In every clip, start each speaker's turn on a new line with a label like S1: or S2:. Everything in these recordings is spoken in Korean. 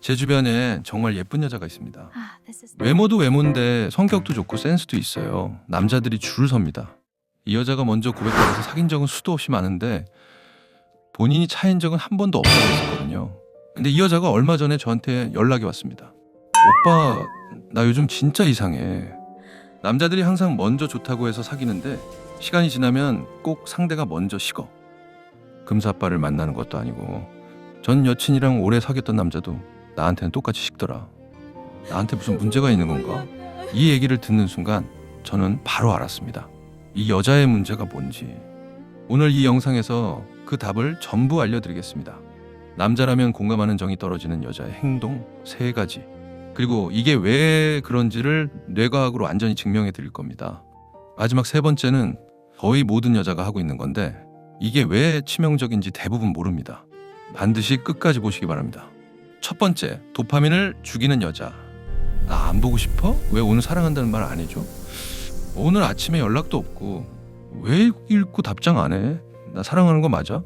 S1: 제 주변에 정말 예쁜 여자가 있습니다.
S2: This is
S1: 외모도 외모인데 성격도 좋고 센스도 있어요. 남자들이 줄을 섭니다. 이 여자가 먼저 고백받아서 사귄 적은 수도 없이 많은데 본인이 차인 적은 한 번도 없다고 했었거든요. 근데 이 여자가 얼마 전에 저한테 연락이 왔습니다. 오빠, 나 요즘 진짜 이상해. 남자들이 항상 먼저 좋다고 해서 사귀는데 시간이 지나면 꼭 상대가 먼저 식어. 금사빠를 만나는 것도 아니고 전 여친이랑 오래 사귀었던 남자도 나한테는 똑같이 식더라. 나한테 무슨 문제가 있는 건가? 이 얘기를 듣는 순간 저는 바로 알았습니다. 이 여자의 문제가 뭔지. 오늘 이 영상에서 그 답을 전부 알려드리겠습니다. 남자라면 공감하는 정이 떨어지는 여자의 행동 3가지. 그리고 이게 왜 그런지를 뇌과학으로 완전히 증명해 드릴 겁니다. 마지막 3번째는 거의 모든 여자가 하고 있는 건데 이게 왜 치명적인지 대부분 모릅니다. 반드시 끝까지 보시기 바랍니다. 첫 번째, 도파민을 죽이는 여자. 나 안 보고 싶어? 왜 오늘 사랑한다는 말 안 해줘? 오늘 아침에 연락도 없고 왜 읽고 답장 안 해? 나 사랑하는 거 맞아?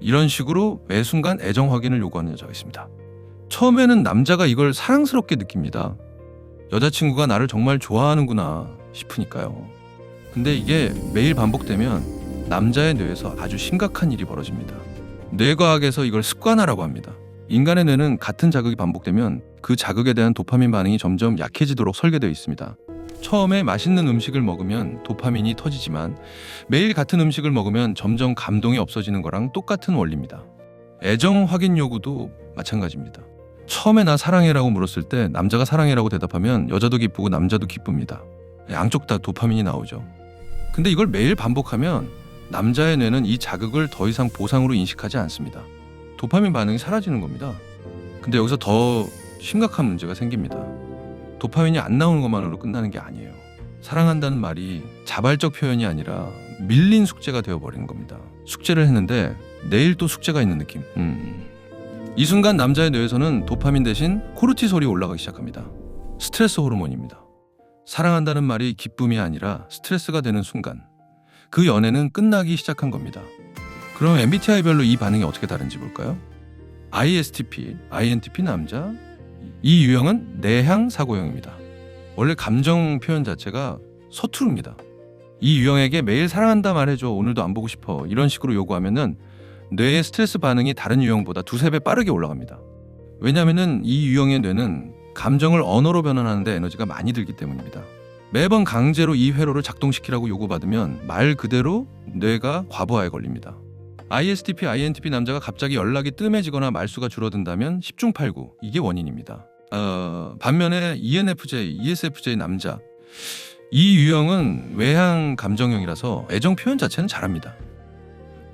S1: 이런 식으로 매 순간 애정 확인을 요구하는 여자가 있습니다. 처음에는 남자가 이걸 사랑스럽게 느낍니다. 여자친구가 나를 정말 좋아하는구나 싶으니까요. 근데 이게 매일 반복되면 남자의 뇌에서 아주 심각한 일이 벌어집니다. 뇌과학에서 이걸 습관화라고 합니다. 인간의 뇌는 같은 자극이 반복되면 그 자극에 대한 도파민 반응이 점점 약해지도록 설계되어 있습니다. 처음에 맛있는 음식을 먹으면 도파민이 터지지만 매일 같은 음식을 먹으면 점점 감동이 없어지는 거랑 똑같은 원리입니다. 애정 확인 요구도 마찬가지입니다. 처음에 나 사랑해라고 물었을 때 남자가 사랑해라고 대답하면 여자도 기쁘고 남자도 기쁩니다. 양쪽 다 도파민이 나오죠. 근데 이걸 매일 반복하면 남자의 뇌는 이 자극을 더 이상 보상으로 인식하지 않습니다. 도파민 반응이 사라지는 겁니다. 근데 여기서 더 심각한 문제가 생깁니다. 도파민이 안 나오는 것만으로 끝나는 게 아니에요. 사랑한다는 말이 자발적 표현이 아니라 밀린 숙제가 되어버리는 겁니다. 숙제를 했는데 내일 또 숙제가 있는 느낌. 이 순간 남자의 뇌에서는 도파민 대신 코르티솔이 올라가기 시작합니다. 스트레스 호르몬입니다. 사랑한다는 말이 기쁨이 아니라 스트레스가 되는 순간 그 연애는 끝나기 시작한 겁니다. 그럼 MBTI별로 이 반응이 어떻게 다른지 볼까요? ISTP, INTP 남자. 이 유형은 내향 사고형입니다. 원래 감정 표현 자체가 서투릅니다. 이 유형에게 매일 사랑한다 말해줘, 오늘도 안 보고 싶어, 이런 식으로 요구하면은 뇌의 스트레스 반응이 다른 유형보다 2~3배 빠르게 올라갑니다. 왜냐하면은 이 유형의 뇌는 감정을 언어로 변환하는데 에너지가 많이 들기 때문입니다. 매번 강제로 이 회로를 작동시키라고 요구받으면 말 그대로 뇌가 과부하에 걸립니다. ISTP, INTP 남자가 갑자기 연락이 뜸해지거나 말수가 줄어든다면 10중 8구 이게 원인입니다. 반면에 ENFJ, ESFJ 남자 이 유형은 외향 감정형이라서 애정 표현 자체는 잘합니다.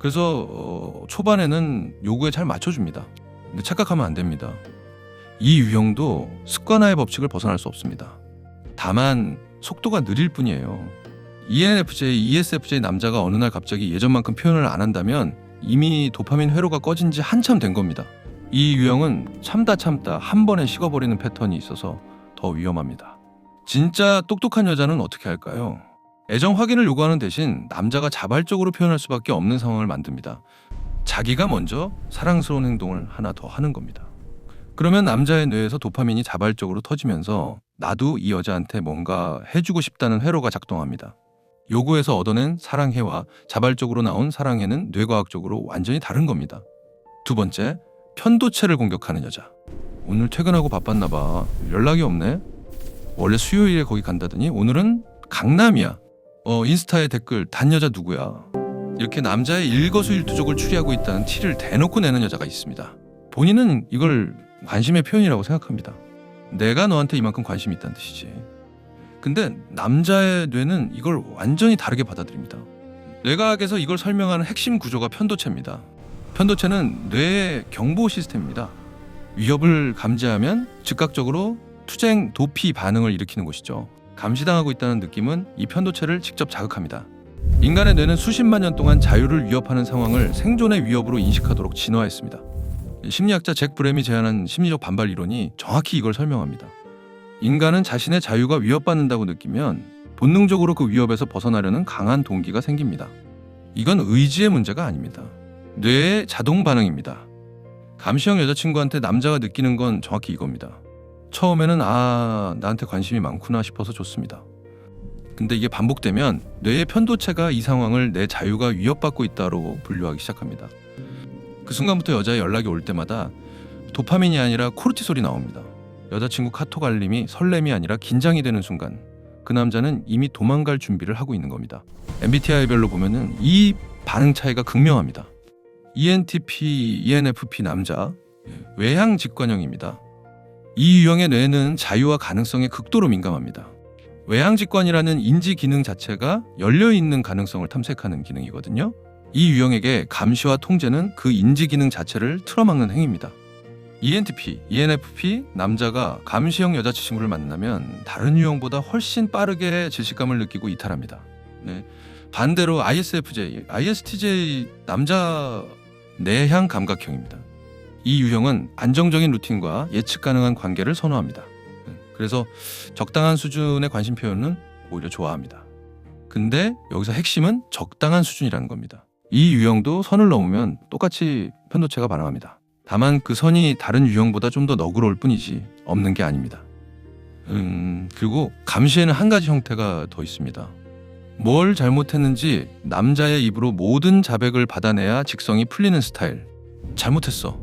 S1: 그래서 초반에는 요구에 잘 맞춰줍니다. 근데 착각하면 안 됩니다. 이 유형도 습관화의 법칙을 벗어날 수 없습니다. 다만 속도가 느릴 뿐이에요. ENFJ, ESFJ 남자가 어느 날 갑자기 예전만큼 표현을 안 한다면 이미 도파민 회로가 꺼진 지 한참 된 겁니다. 이 유형은 참다 한 번에 식어버리는 패턴이 있어서 더 위험합니다. 진짜 똑똑한 여자는 어떻게 할까요? 애정 확인을 요구하는 대신 남자가 자발적으로 표현할 수밖에 없는 상황을 만듭니다. 자기가 먼저 사랑스러운 행동을 하나 더 하는 겁니다. 그러면 남자의 뇌에서 도파민이 자발적으로 터지면서 나도 이 여자한테 뭔가 해주고 싶다는 회로가 작동합니다. 요구에서 얻어낸 사랑해와 자발적으로 나온 사랑해는 뇌과학적으로 완전히 다른 겁니다. 2번째, 편도체를 공격하는 여자. 오늘 퇴근하고 바빴나 봐. 연락이 없네. 원래 수요일에 거기 간다더니 오늘은 강남이야. 인스타에 댓글 단 여자 누구야. 이렇게 남자의 일거수일투족을 추리하고 있다는 티를 대놓고 내는 여자가 있습니다. 본인은 이걸 관심의 표현이라고 생각합니다. 내가 너한테 이만큼 관심이 있다는 뜻이지. 근데 남자의 뇌는 이걸 완전히 다르게 받아들입니다. 뇌과학에서 이걸 설명하는 핵심 구조가 편도체입니다. 편도체는 뇌의 경보 시스템입니다. 위협을 감지하면 즉각적으로 투쟁, 도피 반응을 일으키는 곳이죠. 감시당하고 있다는 느낌은 이 편도체를 직접 자극합니다. 인간의 뇌는 수십만 년 동안 자유를 위협하는 상황을 생존의 위협으로 인식하도록 진화했습니다. 심리학자 잭 브램이 제안한 심리적 반발 이론이 정확히 이걸 설명합니다. 인간은 자신의 자유가 위협받는다고 느끼면 본능적으로 그 위협에서 벗어나려는 강한 동기가 생깁니다. 이건 의지의 문제가 아닙니다. 뇌의 자동 반응입니다. 감시형 여자친구한테 남자가 느끼는 건 정확히 이겁니다. 처음에는 나한테 관심이 많구나 싶어서 좋습니다. 근데 이게 반복되면 뇌의 편도체가 이 상황을 내 자유가 위협받고 있다로 분류하기 시작합니다. 그 순간부터 여자의 연락이 올 때마다 도파민이 아니라 코르티솔이 나옵니다. 여자친구 카톡 알림이 설렘이 아니라 긴장이 되는 순간 그 남자는 이미 도망갈 준비를 하고 있는 겁니다. MBTI별로 보면은 이 반응 차이가 극명합니다. ENTP, ENFP 남자, 외향 직관형입니다. 이 유형의 뇌는 자유와 가능성에 극도로 민감합니다. 외향 직관이라는 인지 기능 자체가 열려있는 가능성을 탐색하는 기능이거든요. 이 유형에게 감시와 통제는 그 인지 기능 자체를 틀어막는 행위입니다. ENTP, ENFP 남자가 감시형 여자친구를 만나면 다른 유형보다 훨씬 빠르게 질식감을 느끼고 이탈합니다. 네. 반대로 ISFJ, ISTJ 남자 내향 감각형입니다. 이 유형은 안정적인 루틴과 예측 가능한 관계를 선호합니다. 그래서 적당한 수준의 관심 표현은 오히려 좋아합니다. 근데 여기서 핵심은 적당한 수준이라는 겁니다. 이 유형도 선을 넘으면 똑같이 편도체가 반응합니다. 다만 그 선이 다른 유형보다 좀 더 너그러울 뿐이지 없는 게 아닙니다. 그리고 감시에는 한 가지 형태가 더 있습니다. 뭘 잘못했는지 남자의 입으로 모든 자백을 받아내야 직성이 풀리는 스타일. 잘못했어.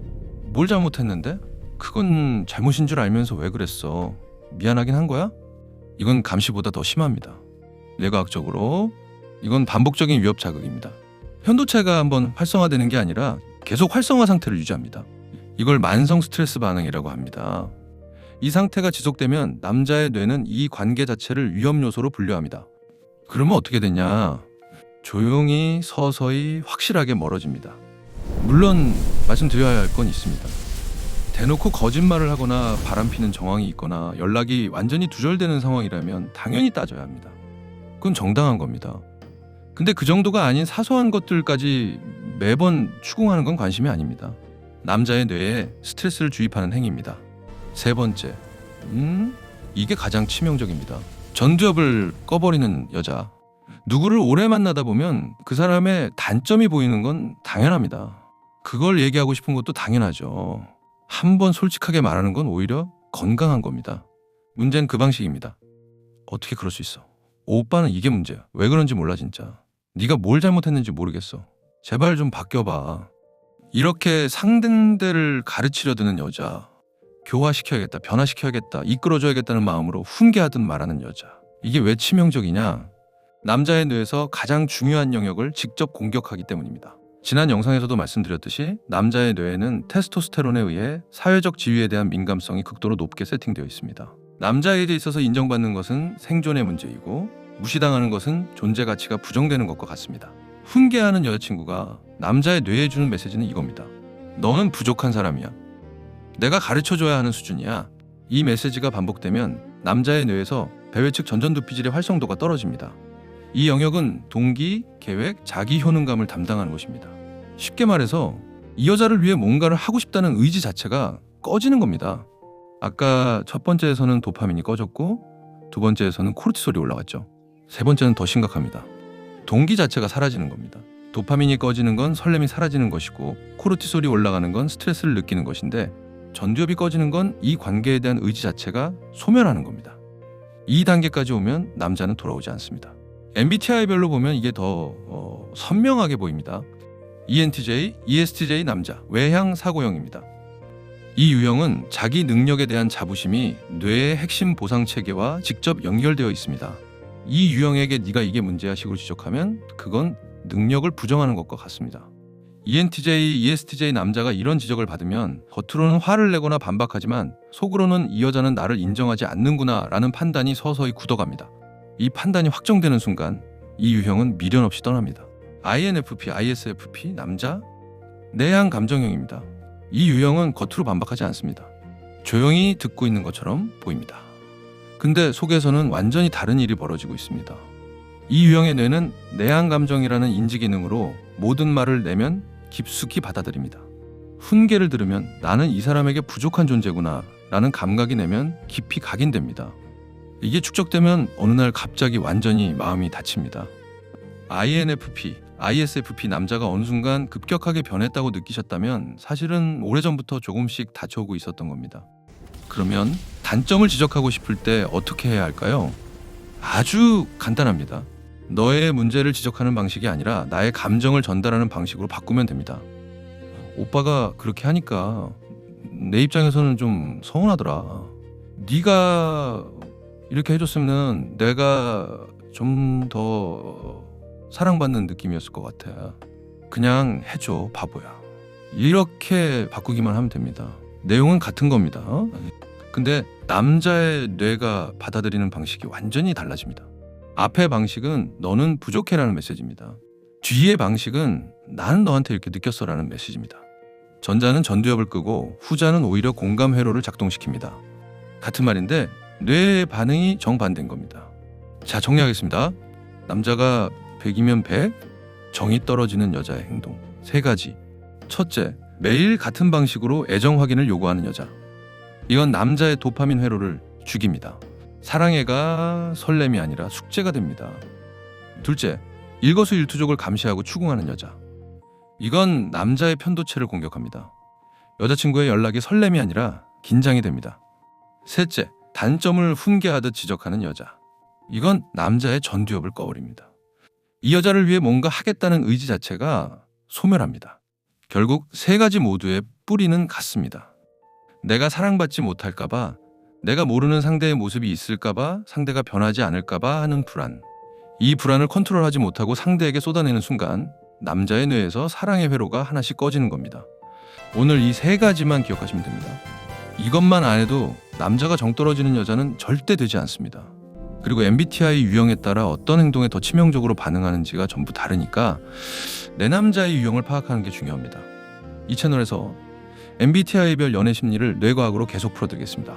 S1: 뭘 잘못했는데? 그건 잘못인 줄 알면서 왜 그랬어? 미안하긴 한 거야? 이건 감시보다 더 심합니다. 뇌과학적으로 이건 반복적인 위협 자극입니다. 편도체가 한번 활성화되는 게 아니라 계속 활성화 상태를 유지합니다. 이걸 만성 스트레스 반응이라고 합니다. 이 상태가 지속되면 남자의 뇌는 이 관계 자체를 위험 요소로 분류합니다. 그러면 어떻게 되냐? 조용히 서서히 확실하게 멀어집니다. 물론 말씀드려야 할 건 있습니다. 대놓고 거짓말을 하거나 바람피는 정황이 있거나 연락이 완전히 두절되는 상황이라면 당연히 따져야 합니다. 그건 정당한 겁니다. 근데 그 정도가 아닌 사소한 것들까지 매번 추궁하는 건 관심이 아닙니다. 남자의 뇌에 스트레스를 주입하는 행위입니다. 세 번째, 이게 가장 치명적입니다. 전두엽을 꺼버리는 여자. 누구를 오래 만나다 보면 그 사람의 단점이 보이는 건 당연합니다. 그걸 얘기하고 싶은 것도 당연하죠. 한번 솔직하게 말하는 건 오히려 건강한 겁니다. 문제는 그 방식입니다. 어떻게 그럴 수 있어? 오빠는 이게 문제야. 왜 그런지 몰라 진짜. 네가 뭘 잘못했는지 모르겠어. 제발 좀 바뀌어봐. 이렇게 상대를 가르치려 드는 여자. 교화시켜야겠다, 변화시켜야겠다, 이끌어줘야겠다는 마음으로 훈계하듯 말하는 여자. 이게 왜 치명적이냐? 남자의 뇌에서 가장 중요한 영역을 직접 공격하기 때문입니다. 지난 영상에서도 말씀드렸듯이 남자의 뇌에는 테스토스테론에 의해 사회적 지위에 대한 민감성이 극도로 높게 세팅되어 있습니다. 남자에게 있어서 인정받는 것은 생존의 문제이고 무시당하는 것은 존재 가치가 부정되는 것과 같습니다. 훈계하는 여자친구가 남자의 뇌에 주는 메시지는 이겁니다. 너는 부족한 사람이야. 내가 가르쳐줘야 하는 수준이야. 이 메시지가 반복되면 남자의 뇌에서 배회측 전전두피질의 활성도가 떨어집니다. 이 영역은 동기, 계획, 자기 효능감을 담당하는 것입니다. 쉽게 말해서 이 여자를 위해 뭔가를 하고 싶다는 의지 자체가 꺼지는 겁니다. 아까 첫 번째에서는 도파민이 꺼졌고 두 번째에서는 코르티솔이 올라갔죠. 세 번째는 더 심각합니다. 동기 자체가 사라지는 겁니다. 도파민이 꺼지는 건 설렘이 사라지는 것이고 코르티솔이 올라가는 건 스트레스를 느끼는 것인데 전두엽이 꺼지는 건 이 관계에 대한 의지 자체가 소멸하는 겁니다. 이 단계까지 오면 남자는 돌아오지 않습니다. MBTI별로 보면 이게 더 선명하게 보입니다. ENTJ, ESTJ 남자, 외향 사고형입니다. 이 유형은 자기 능력에 대한 자부심이 뇌의 핵심 보상 체계와 직접 연결되어 있습니다. 이 유형에게 네가 이게 문제야 식으로 지적하면 그건 능력을 부정하는 것과 같습니다. ENTJ, ESTJ 남자가 이런 지적을 받으면 겉으로는 화를 내거나 반박하지만 속으로는 이 여자는 나를 인정하지 않는구나 라는 판단이 서서히 굳어갑니다. 이 판단이 확정되는 순간 이 유형은 미련 없이 떠납니다. INFP, ISFP 남자 내향 감정형입니다. 이 유형은 겉으로 반박하지 않습니다. 조용히 듣고 있는 것처럼 보입니다. 근데 속에서는 완전히 다른 일이 벌어지고 있습니다. 이 유형의 뇌는 내향 감정이라는 인지 기능으로 모든 말을 내면 깊숙이 받아들입니다. 훈계를 들으면 나는 이 사람에게 부족한 존재구나 라는 감각이 내면 깊이 각인됩니다. 이게 축적되면 어느 날 갑자기 완전히 마음이 다칩니다. INFP, ISFP 남자가 어느 순간 급격하게 변했다고 느끼셨다면 사실은 오래전부터 조금씩 닫혀오고 있었던 겁니다. 그러면 단점을 지적하고 싶을 때 어떻게 해야 할까요? 아주 간단합니다. 너의 문제를 지적하는 방식이 아니라 나의 감정을 전달하는 방식으로 바꾸면 됩니다. 오빠가 그렇게 하니까 내 입장에서는 좀 서운하더라. 네가 이렇게 해줬으면 내가 좀 더 사랑받는 느낌이었을 것 같아. 그냥 해줘, 바보야. 이렇게 바꾸기만 하면 됩니다. 내용은 같은 겁니다. 근데 남자의 뇌가 받아들이는 방식이 완전히 달라집니다. 앞의 방식은 너는 부족해라는 메시지입니다. 뒤의 방식은 나는 너한테 이렇게 느꼈어라는 메시지입니다. 전자는 전두엽을 끄고 후자는 오히려 공감 회로를 작동시킵니다. 같은 말인데 뇌의 반응이 정반대인 겁니다. 자, 정리하겠습니다. 남자가 100이면 100, 정이 떨어지는 여자의 행동 3가지. 첫째, 매일 같은 방식으로 애정 확인을 요구하는 여자. 이건 남자의 도파민 회로를 죽입니다. 사랑해가 설렘이 아니라 숙제가 됩니다. 둘째, 일거수일투족을 감시하고 추궁하는 여자. 이건 남자의 편도체를 공격합니다. 여자친구의 연락이 설렘이 아니라 긴장이 됩니다. 셋째, 단점을 훈계하듯 지적하는 여자. 이건 남자의 전두엽을 꺼버립니다. 이 여자를 위해 뭔가 하겠다는 의지 자체가 소멸합니다. 결국 3가지 모두의 뿌리는 같습니다. 내가 사랑받지 못할까봐, 내가 모르는 상대의 모습이 있을까봐, 상대가 변하지 않을까봐 하는 불안. 이 불안을 컨트롤하지 못하고 상대에게 쏟아내는 순간 남자의 뇌에서 사랑의 회로가 하나씩 꺼지는 겁니다. 오늘 이 3가지만 기억하시면 됩니다. 이것만 안 해도 남자가 정 떨어지는 여자는 절대 되지 않습니다. 그리고 MBTI 유형에 따라 어떤 행동에 더 치명적으로 반응하는지가 전부 다르니까 내 남자의 유형을 파악하는 게 중요합니다. 이 채널에서 MBTI별 연애 심리를 뇌과학으로 계속 풀어드리겠습니다.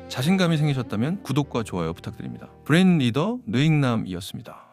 S1: 자신감이 생기셨다면 구독과 좋아요 부탁드립니다. 브레인 리더 뇌익남이었습니다.